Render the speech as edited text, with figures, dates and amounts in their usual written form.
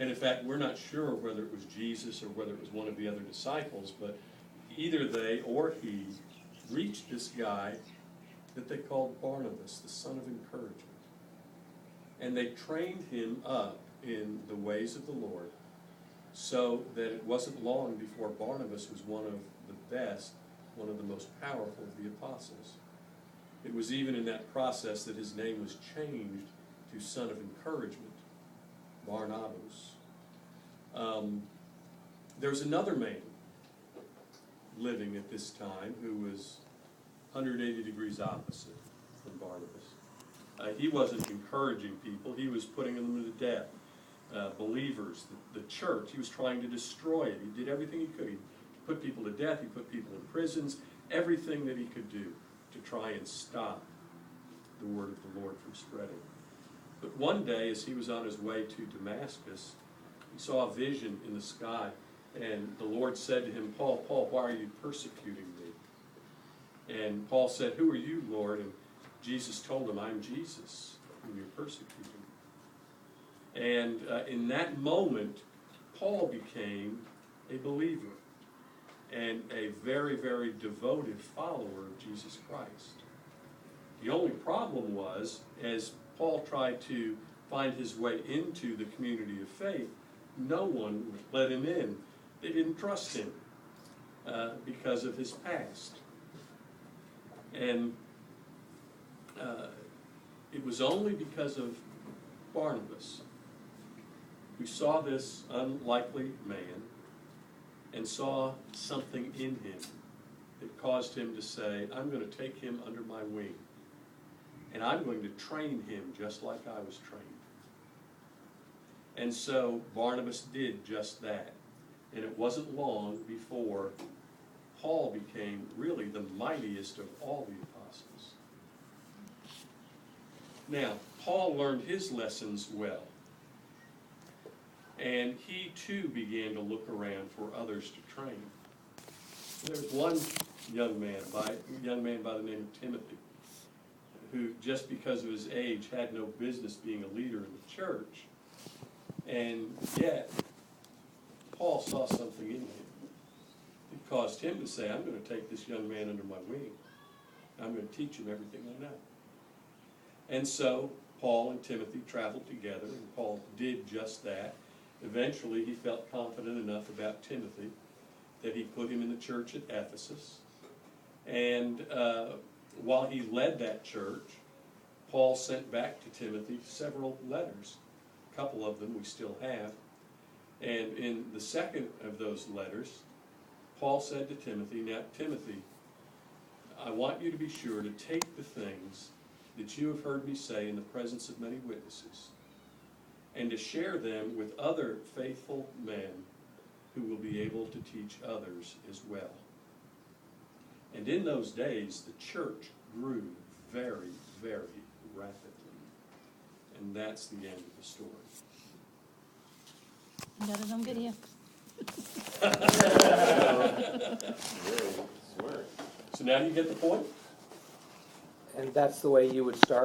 And in fact, we're not sure whether it was Jesus or whether it was one of the other disciples, but either they or he reached this guy that they called Barnabas, the son of encouragement. And they trained him up in the ways of the Lord, so that it wasn't long before Barnabas was one of the best, one of the most powerful of the apostles. It was even in that process that his name was changed to son of encouragement, Barnabas. There's another man living at this time who was 180 degrees opposite from Barnabas. He wasn't encouraging people, he was putting them to death. Believers, the church, he was trying to destroy it. He did everything he could. He put people to death, he put people in prisons, everything that he could do to try and stop the word of the Lord from spreading. But one day, as he was on his way to Damascus, he saw a vision in the sky, and the Lord said to him, Paul, Paul, why are you persecuting me? And Paul said, who are you, Lord? And Jesus told him, I'm Jesus, whom you're persecuting. And in that moment, Paul became a believer and a very, very devoted follower of Jesus Christ. The only problem was, as Paul tried to find his way into the community of faith, no one would let him in. They didn't trust him because of his past. And it was only because of Barnabas, who saw this unlikely man and saw something in him that caused him to say, I'm going to take him under my wing, and I'm going to train him just like I was trained. And so Barnabas did just that. And it wasn't long before Paul became really the mightiest of all the apostles. Now, Paul learned his lessons well. And he too began to look around for others to train. There's one young man by the name of Timothy, who just because of his age had no business being a leader in the church. And yet, Paul saw something in him. It caused him to say, I'm going to take this young man under my wing. I'm going to teach him everything I know. And so, Paul and Timothy traveled together, and Paul did just that. Eventually, he felt confident enough about Timothy that he put him in the church at Ephesus. And while he led that church, Paul sent back to Timothy several letters. A couple of them we still have. And in the second of those letters, Paul said to Timothy, now, Timothy, I want you to be sure to take the things that you have heard me say in the presence of many witnesses, and to share them with other faithful men who will be able to teach others as well. And in those days, the church grew very, very rapidly. And that's the end of the story. Got it on video. So now you get the point? And that's the way you would start.